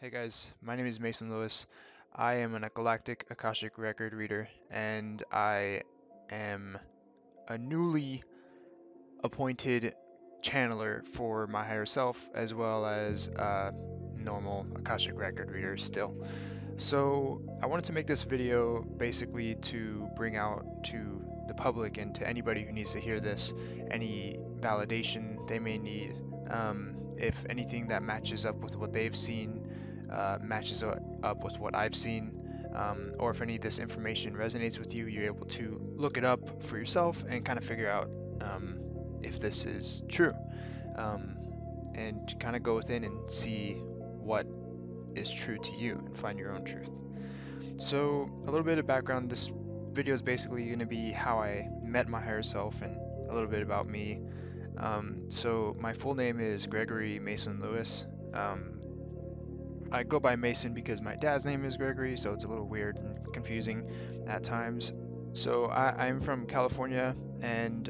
Hey guys, my name is Mason Lewis. I am a Galactic Akashic Record reader, and I am a newly appointed channeler for my higher self, as well as a normal Akashic Record reader still. So I wanted to make this video basically to bring out to the public and to anybody who needs to hear this any validation they may need. If anything that matches up with what they've seen matches up with what I've seen, or if any of this information resonates with you, you're able to look it up for yourself and kind of figure out if this is true, um, and kind of go within and see what is true to you and find your own truth. So a little bit of background, this video is basically going to be how I met my higher self and a little bit about me. So my full name is Gregory Mason Lewis. I go by Mason because my dad's name is Gregory, so it's a little weird and confusing at times. So I'm from California, and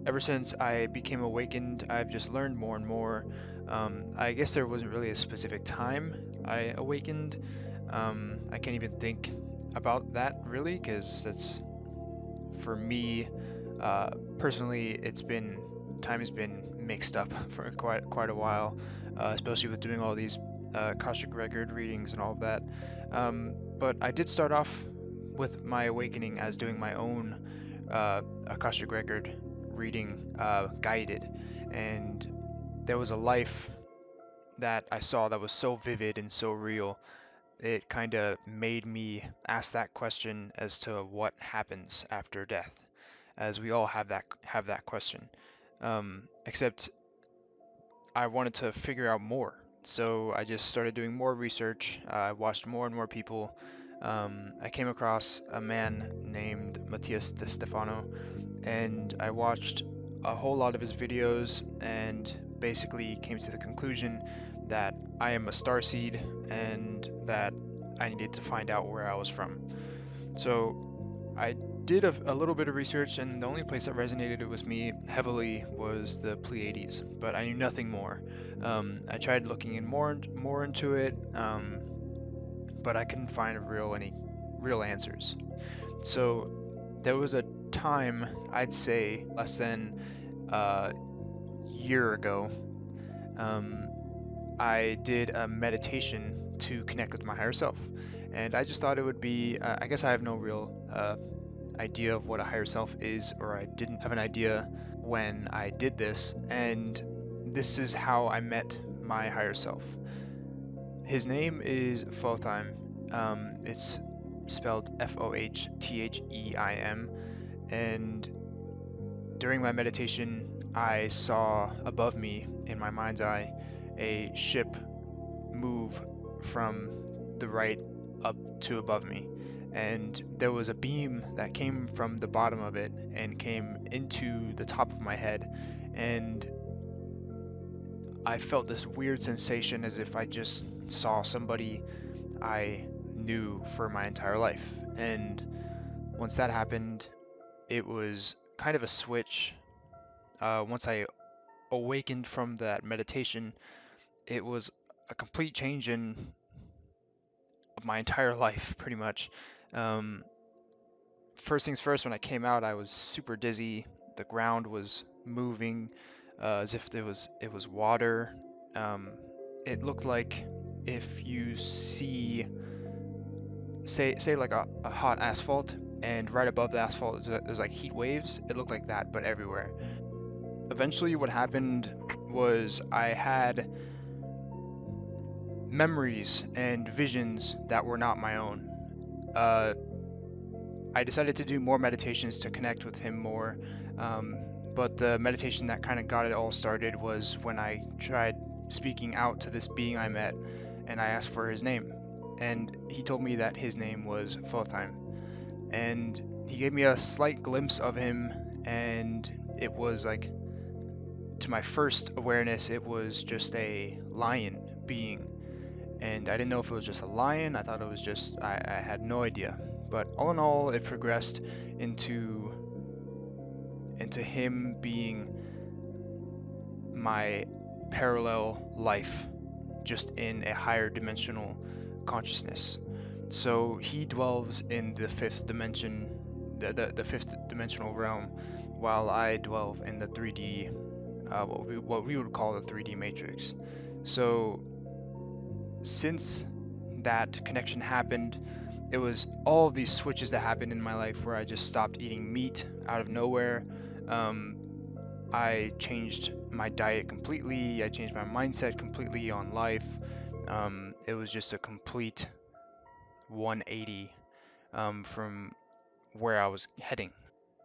ever since I became awakened, I've just learned more and more. I guess there wasn't really a specific time I awakened. I can't even think about that really, because it's, for me, personally, time has been mixed up for quite a while, especially with doing all these Akashic record readings and all of that. But I did start off with my awakening as doing my own Akashic record reading, guided, and there was a life that I saw that was so vivid and so real. It kind of made me ask that question as to what happens after death, as we all have that question. Except I wanted to figure out more, so I just started doing more research. I watched more and more people. I came across a man named Matthias De Stefano, and I watched a whole lot of his videos and basically came to the conclusion that I am a starseed and that I needed to find out where I was from. So I did a little bit of research, and the only place that resonated with me heavily was the Pleiades, but I knew nothing more. I tried looking in more into it, but I couldn't find any real answers. So there was a time, I'd say less than a year ago, um, I did a meditation to connect with my higher self. And I just thought it would be, I guess I have no real idea of what a higher self is, or I didn't have an idea when I did this. And this is how I met my higher self. His name is Foh'Theim. It's spelled Fohtheim. And during my meditation, I saw above me, in my mind's eye, a ship move from the right up to above me. And there was a beam that came from the bottom of it and came into the top of my head. And I felt this weird sensation as if I just saw somebody I knew for my entire life. And once that happened, it was kind of a switch. Once I awakened from that meditation, it was a complete change in my entire life, pretty much. Um, First things first, when I came out, I was super dizzy. The ground was moving as if it was water. Um, it looked like if you see, say like a hot asphalt, and right above the asphalt there's like heat waves. It looked like that, but everywhere. Eventually, what happened was I had memories and visions that were not my own. Uh, I decided to do more meditations to connect with him more, but the meditation that kind of got it all started was when I tried speaking out to this being I met, and I asked for his name, and he told me that his name was Foh'Theim, and he gave me a slight glimpse of him, and it was like, to my first awareness, it was just a lion being, and I didn't know if it was just a lion. I thought it was just, I had no idea. But all in all, it progressed into him being my parallel life, just in a higher dimensional consciousness. So he dwells in the fifth dimension, the fifth dimensional realm, while I dwell in the 3D, what we would call the 3D matrix. So since that connection happened, it was all of these switches that happened in my life where I just stopped eating meat out of nowhere. I changed my diet completely. I changed my mindset completely on life. It was just a complete 180 from where I was heading.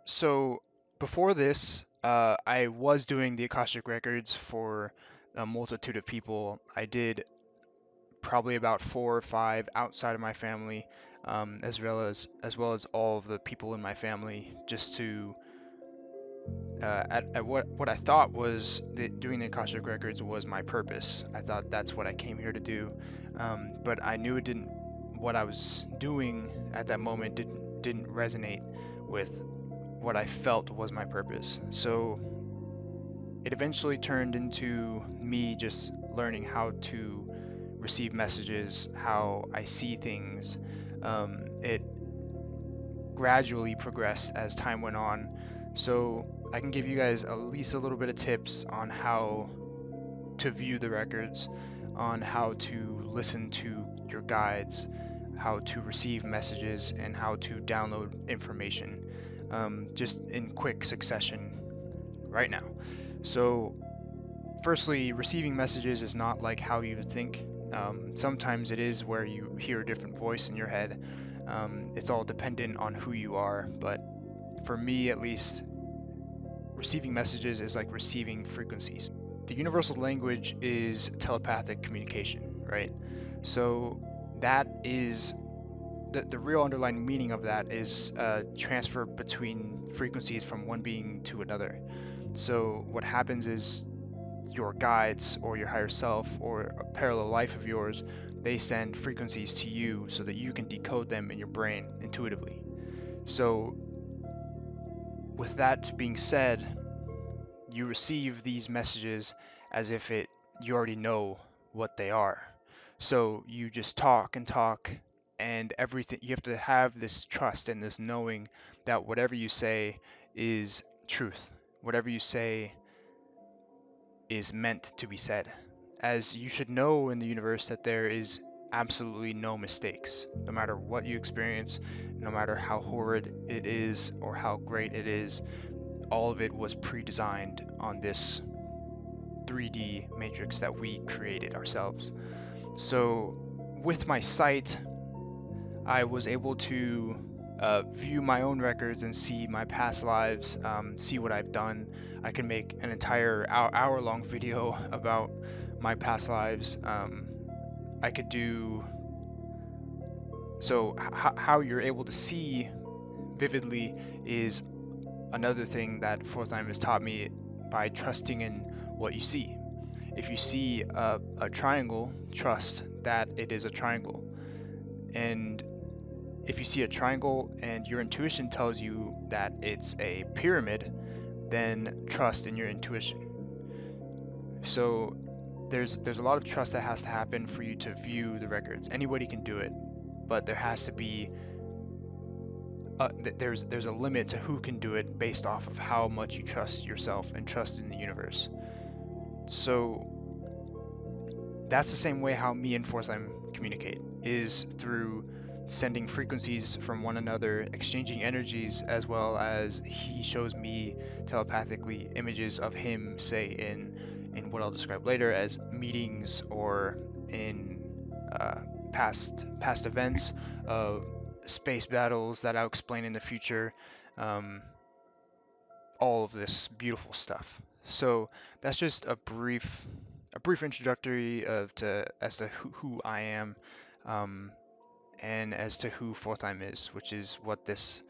So before this, I was doing the Akashic records for a multitude of people. I did probably about 4 or 5 outside of my family, as well as all of the people in my family, just to at what I thought was doing the Akashic records was my purpose. I thought that's what I came here to do, but I knew it didn't. What I was doing at that moment didn't resonate with what I felt was my purpose. So it eventually turned into me just learning how to receive messages, how I see things. It gradually progressed as time went on. So I can give you guys at least a little bit of tips on how to view the records, on how to listen to your guides, how to receive messages, and how to download information, just in quick succession right now. So firstly, receiving messages is not like how you would think. Sometimes it is where you hear a different voice in your head. It's all dependent on who you are, but for me at least, receiving messages is like receiving frequencies. The universal language is telepathic communication, right? So that is the real underlying meaning of that is transfer between frequencies from one being to another. So what happens is your guides or your higher self or a parallel life of yours, they send frequencies to you so that you can decode them in your brain intuitively. So with that being said, you receive these messages as if you already know what they are. So you just talk and talk, and everything, you have to have this trust and this knowing that whatever you say is truth. Whatever you say is meant to be said. As you should know in the universe that there is absolutely no mistakes. No matter what you experience, no matter how horrid it is or how great it is, all of it was pre-designed on this 3D matrix that we created ourselves. So with my sight, I was able to view my own records and see my past lives, see what I've done. I can make an entire hour-long video about my past lives. I could do so. How you're able to see vividly is another thing that Foh'Theim has taught me by trusting in what you see. If you see a triangle, trust that it is a triangle. And if you see a triangle and your intuition tells you that it's a pyramid, then trust in your intuition. So there's a lot of trust that has to happen for you to view the records. Anybody can do it, but there has to be there's a limit to who can do it based off of how much you trust yourself and trust in the universe. So that's the same way how me and Foh'Theim communicate, is through sending frequencies from one another, exchanging energies, as well as he shows me telepathically images of him, say in what I'll describe later as meetings or in past events of space battles that I'll explain in the future. Um, all of this beautiful stuff. So that's just a brief introductory as to who I am, um, and as to who Foh'Theim is, which is what this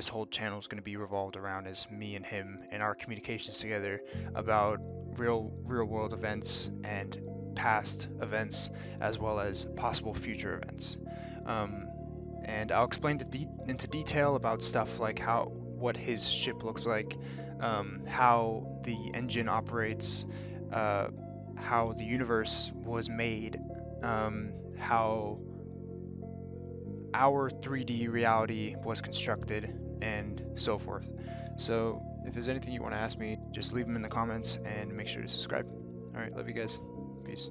whole channel is going to be revolved around, is me and him and our communications together about real world events and past events as well as possible future events. Um, and I'll explain into detail about stuff like what his ship looks like, how the engine operates, uh, how the universe was made, how our 3D reality was constructed, and so forth. So if there's anything you want to ask me, just leave them in the comments and make sure to subscribe. All right, love you guys. Peace.